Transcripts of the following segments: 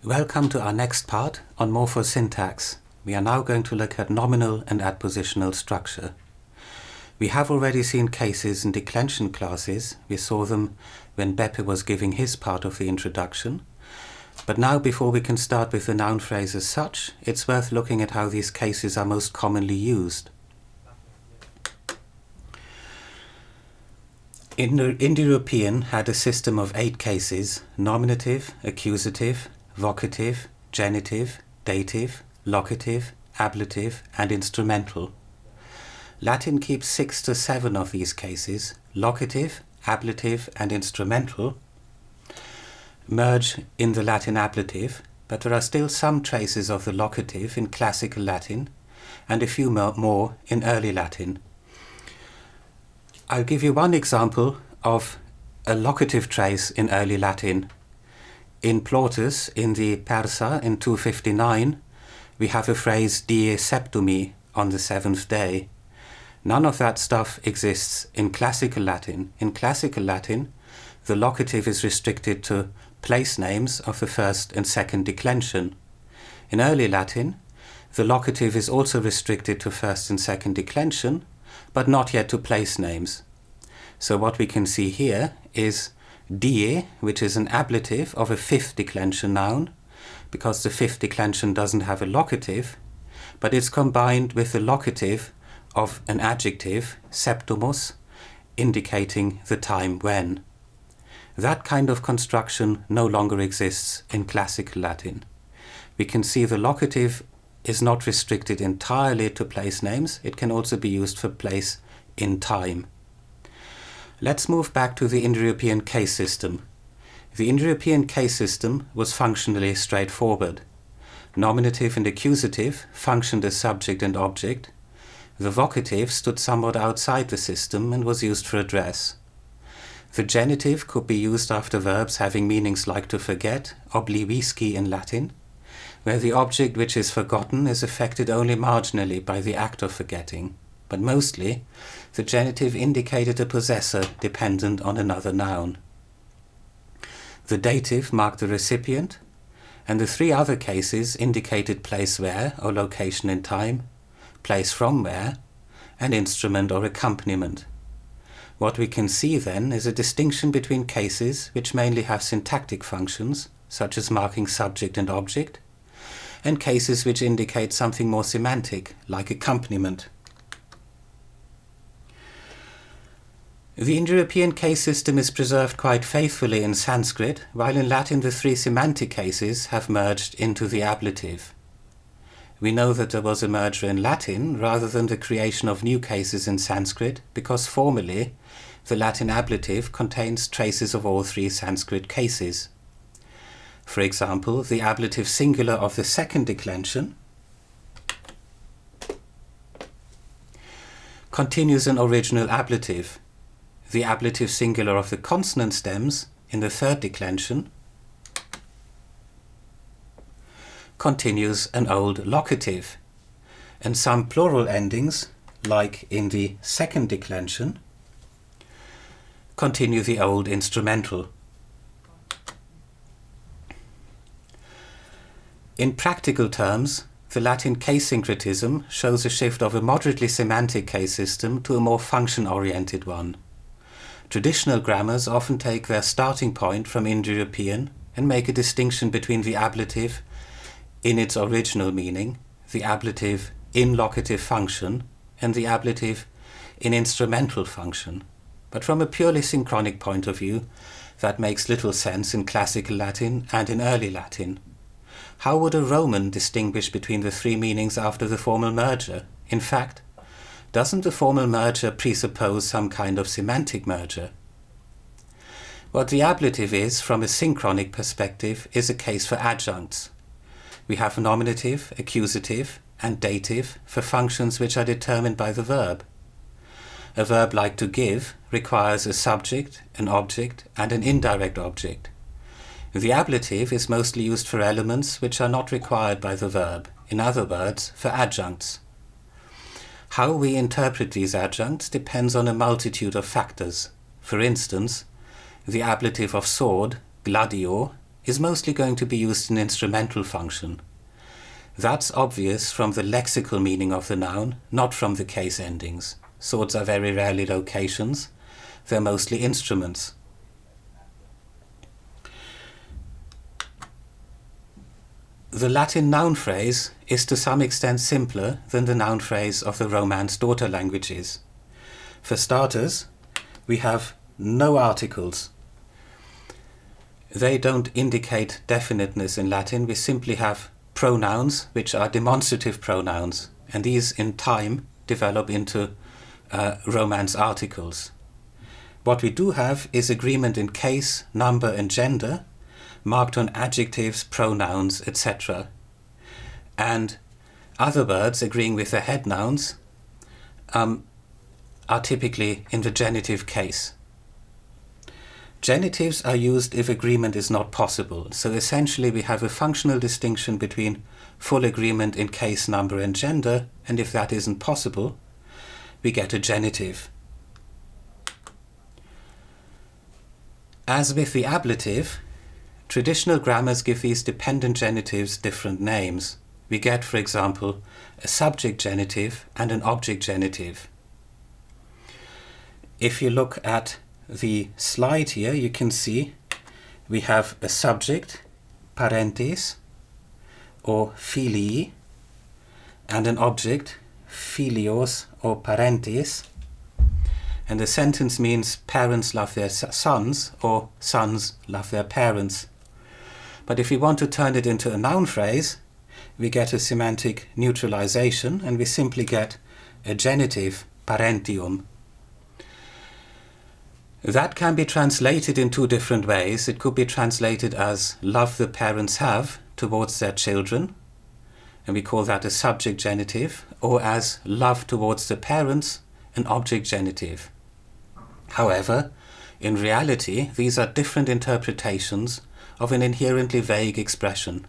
Welcome to our next part on morphosyntax. We are now going to look at nominal and adpositional structure. We have already seen cases in declension classes. We saw them when Beppe was giving his part of the introduction. But now, before we can start with the noun phrase as such, it's worth looking at how these cases are most commonly used. Indo-European had a system of 8 cases: nominative, accusative, vocative, genitive, dative, locative, ablative, and instrumental. Latin keeps 6 to 7 of these cases. Locative, ablative, and instrumental merge in the Latin ablative, but there are still some traces of the locative in classical Latin and a few more in early Latin. I'll give you one example of a locative trace in early Latin. In Plautus, in the Persa, in 259, we have a phrase die septumi, on the 7th day. None of that stuff exists in classical Latin. In classical Latin, the locative is restricted to place names of the first and second declension. In early Latin, the locative is also restricted to first and second declension, but not yet to place names. So what we can see here is die, which is an ablative of a 5th declension noun, because the 5th declension doesn't have a locative, but it's combined with the locative of an adjective, septimus, indicating the time when. That kind of construction no longer exists in classical Latin. We can see the locative is not restricted entirely to place names. It can also be used for place in time. Let's move back to the Indo-European case system. The Indo-European case system was functionally straightforward. Nominative and accusative functioned as subject and object. The vocative stood somewhat outside the system and was used for address. The genitive could be used after verbs having meanings like to forget, oblivisci in Latin, where the object which is forgotten is affected only marginally by the act of forgetting, but mostly the genitive indicated a possessor dependent on another noun. The dative marked the recipient, and the 3 other cases indicated place where or location in time, place from where, and instrument or accompaniment. What we can see then is a distinction between cases which mainly have syntactic functions, such as marking subject and object, and cases which indicate something more semantic, like accompaniment. The Indo-European case system is preserved quite faithfully in Sanskrit, while in Latin the 3 semantic cases have merged into the ablative. We know that there was a merger in Latin rather than the creation of new cases in Sanskrit, because formally the Latin ablative contains traces of all 3 Sanskrit cases. For example, the ablative singular of the 2nd declension continues an original ablative. The ablative singular of the consonant stems in the 3rd declension continues an old locative, and some plural endings, like in the 2nd declension, continue the old instrumental. In practical terms, the Latin case syncretism shows a shift of a moderately semantic case system to a more function-oriented one. Traditional grammars often take their starting point from Indo-European and make a distinction between the ablative in its original meaning, the ablative in locative function, and the ablative in instrumental function. But from a purely synchronic point of view, that makes little sense in classical Latin and in early Latin. How would a Roman distinguish between the 3 meanings after the formal merger? In fact, doesn't the formal merger presuppose some kind of semantic merger? What the ablative is, from a synchronic perspective, is a case for adjuncts. We have nominative, accusative, and dative for functions which are determined by the verb. A verb like to give requires a subject, an object, and an indirect object. The ablative is mostly used for elements which are not required by the verb, in other words, for adjuncts. How we interpret these adjuncts depends on a multitude of factors. For instance, the ablative of sword, gladio, is mostly going to be used in instrumental function. That's obvious from the lexical meaning of the noun, not from the case endings. Swords are very rarely locations, they're mostly instruments. The Latin noun phrase is to some extent simpler than the noun phrase of the Romance daughter languages. For starters, we have no articles. They don't indicate definiteness in Latin. We simply have pronouns, which are demonstrative pronouns, and these in time develop into Romance articles. What we do have is agreement in case, number and gender, marked on adjectives, pronouns, etc. And other words agreeing with the head nouns are typically in the genitive case. Genitives are used if agreement is not possible. So essentially we have a functional distinction between full agreement in case, number and gender, and if that isn't possible, we get a genitive. As with the ablative, traditional grammars give these dependent genitives different names. We get, for example, a subject genitive and an object genitive. If you look at the slide here, you can see we have a subject, parentes, or filii, and an object, filios or parentes. And the sentence means parents love their sons, or sons love their parents. But if we want to turn it into a noun phrase, we get a semantic neutralization, and we simply get a genitive, parentium. That can be translated in two different ways. It could be translated as love the parents have towards their children, and we call that a subject genitive, or as love towards the parents, an object genitive. However, in reality, these are different interpretations of an inherently vague expression.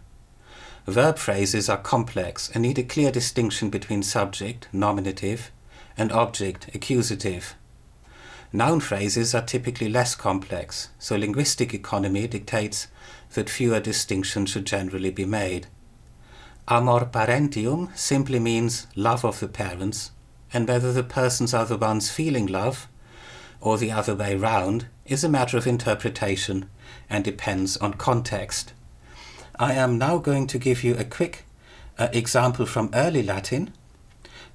Verb phrases are complex and need a clear distinction between subject, nominative, and object, accusative. Noun phrases are typically less complex, so linguistic economy dictates that fewer distinctions should generally be made. Amor parentium simply means love of the parents, and whether the persons are the ones feeling love or the other way round is a matter of interpretation and depends on context. I am now going to give you a quick example from early Latin,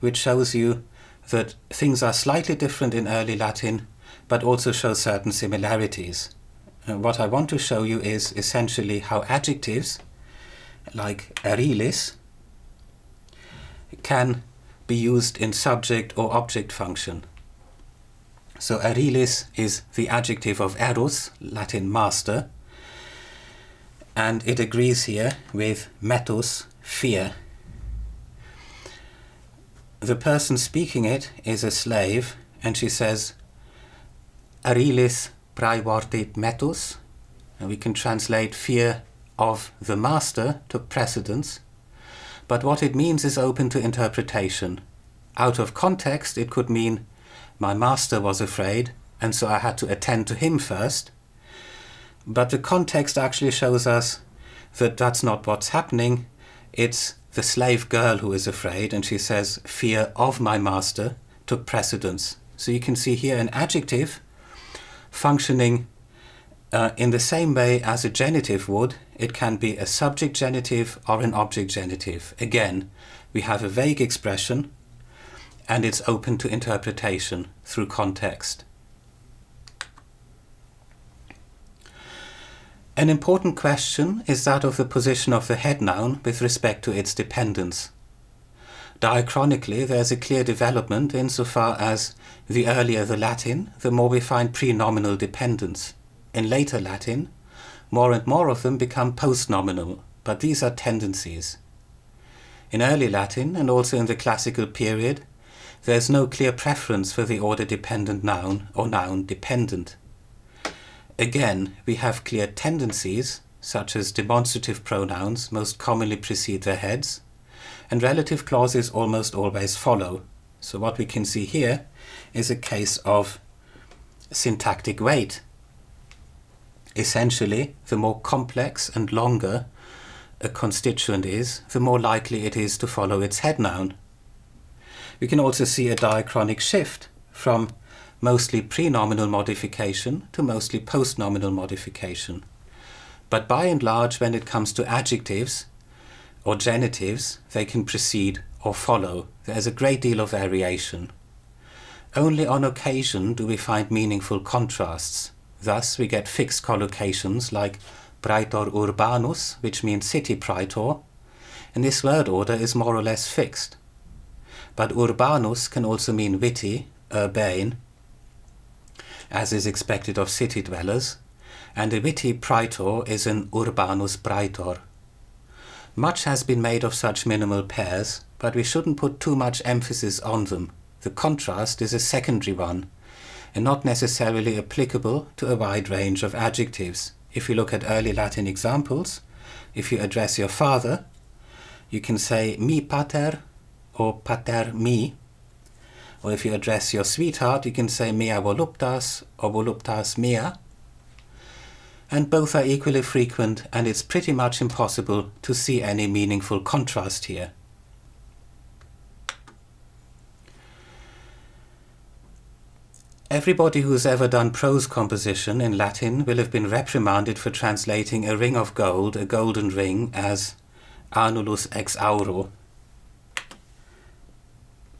which shows you that things are slightly different in early Latin, but also show certain similarities. What I want to show you is essentially how adjectives, like arilis, can be used in subject or object function. So arilis is the adjective of eros, Latin master, and it agrees here with metus, fear. The person speaking it is a slave, and she says, arilis praevortit metus, and we can translate fear of the master took precedence, but what it means is open to interpretation. Out of context, it could mean my master was afraid, and so I had to attend to him first. But the context actually shows us that that's not what's happening. It's the slave girl who is afraid, and she says, fear of my master took precedence. So you can see here an adjective functioning in the same way as a genitive would. It can be a subject genitive or an object genitive. Again, we have a vague expression, and it's open to interpretation through context. An important question is that of the position of the head noun with respect to its dependence. Diachronically, there's a clear development insofar as the earlier the Latin, the more we find prenominal dependence. In later Latin, more and more of them become postnominal, but these are tendencies. In early Latin, and also in the classical period, there's no clear preference for the order-dependent noun or noun-dependent. Again, we have clear tendencies, such as demonstrative pronouns most commonly precede their heads, and relative clauses almost always follow. So what we can see here is a case of syntactic weight. Essentially, the more complex and longer a constituent is, the more likely it is to follow its head noun. We can also see a diachronic shift from mostly pre-nominal modification to mostly post-nominal modification. But by and large, when it comes to adjectives or genitives, they can precede or follow. There's a great deal of variation. Only on occasion do we find meaningful contrasts. Thus, we get fixed collocations like praetor urbanus, which means city praetor, and this word order is more or less fixed. But urbanus can also mean witty, urbane, as is expected of city dwellers, and a witty praetor is an urbanus praetor. Much has been made of such minimal pairs, but we shouldn't put too much emphasis on them. The contrast is a secondary one, and not necessarily applicable to a wide range of adjectives. If you look at early Latin examples, if you address your father, you can say mi pater or pater mi. Or if you address your sweetheart, you can say mea voluptas or voluptas mea. And both are equally frequent, and it's pretty much impossible to see any meaningful contrast here. Everybody who's ever done prose composition in Latin will have been reprimanded for translating a ring of gold, a golden ring, as annulus ex auro.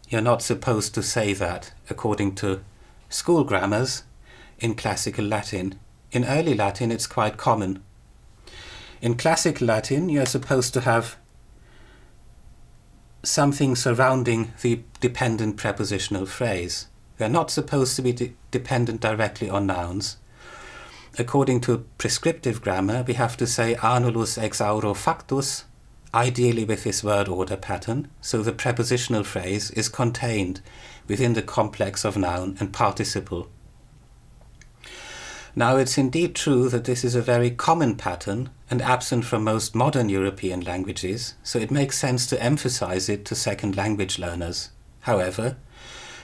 You're not supposed to say that, according to school grammars in classical Latin. In early Latin, it's quite common. In classical Latin, you're supposed to have something surrounding the dependent prepositional phrase. They're not supposed to be dependent directly on nouns. According to prescriptive grammar, we have to say annulus ex auro factus, ideally with this word order pattern, so the prepositional phrase is contained within the complex of noun and participle. Now, it's indeed true that this is a very common pattern and absent from most modern European languages, so it makes sense to emphasize it to second language learners. However,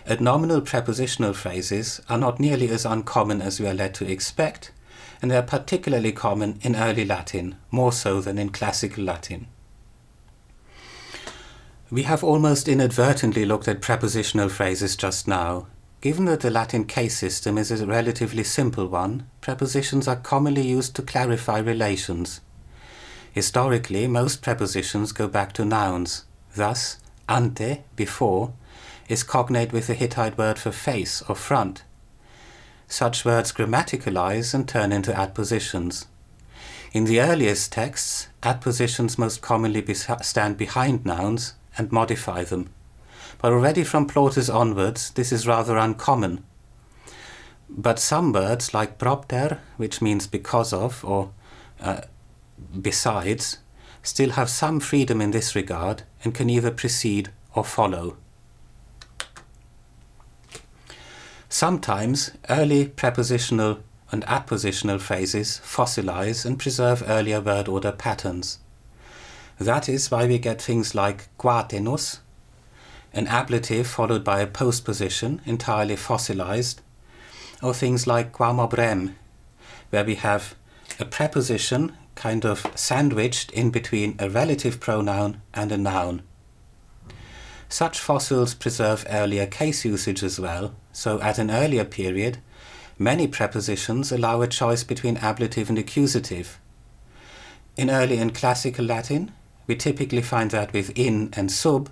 adnominal prepositional phrases are not nearly as uncommon as we are led to expect, and they are particularly common in early Latin, more so than in classical Latin. We have almost inadvertently looked at prepositional phrases just now. Given that the Latin case system is a relatively simple one, prepositions are commonly used to clarify relations. Historically, most prepositions go back to nouns. Thus, ante, before, is cognate with the Hittite word for face or front. Such words grammaticalize and turn into adpositions. In the earliest texts, adpositions most commonly stand behind nouns and modify them. But already from Plautus onwards, this is rather uncommon. But some words, like propter, which means because of or besides, still have some freedom in this regard and can either precede or follow. Sometimes early prepositional and adpositional phrases fossilize and preserve earlier word order patterns. That is why we get things like qua tenus, an ablative followed by a postposition entirely fossilized, or things like quam obrem, where we have a preposition kind of sandwiched in between a relative pronoun and a noun. Such fossils preserve earlier case usage as well, so at an earlier period, many prepositions allow a choice between ablative and accusative. In early and classical Latin, we typically find that with in and sub,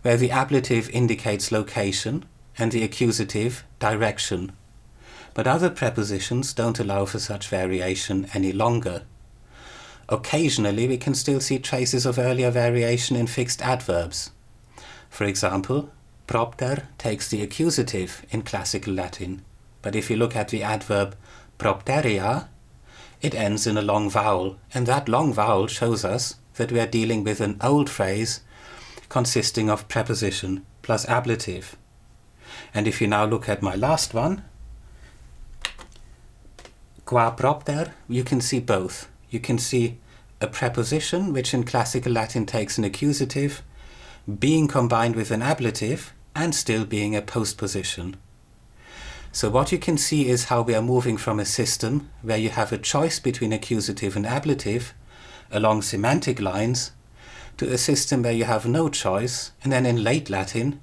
where the ablative indicates location and the accusative direction. But other prepositions don't allow for such variation any longer. Occasionally, we can still see traces of earlier variation in fixed adverbs. For example, propter takes the accusative in classical Latin, but if you look at the adverb propteria, it ends in a long vowel, and that long vowel shows us that we are dealing with an old phrase consisting of preposition plus ablative. And if you now look at my last one, qua propter, you can see both. You can see a preposition which in classical Latin takes an accusative, being combined with an ablative and still being a postposition. So what you can see is how we are moving from a system where you have a choice between accusative and ablative along semantic lines to a system where you have no choice, and then in late Latin,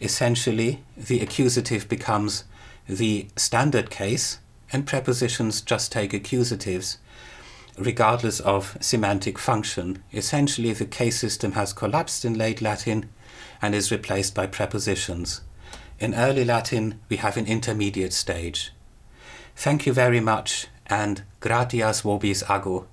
essentially the accusative becomes the standard case and prepositions just take accusatives regardless of semantic function. Essentially the case system has collapsed in late Latin and is replaced by prepositions. In early Latin we have an intermediate stage. Thank you very much and gratias vobis ago.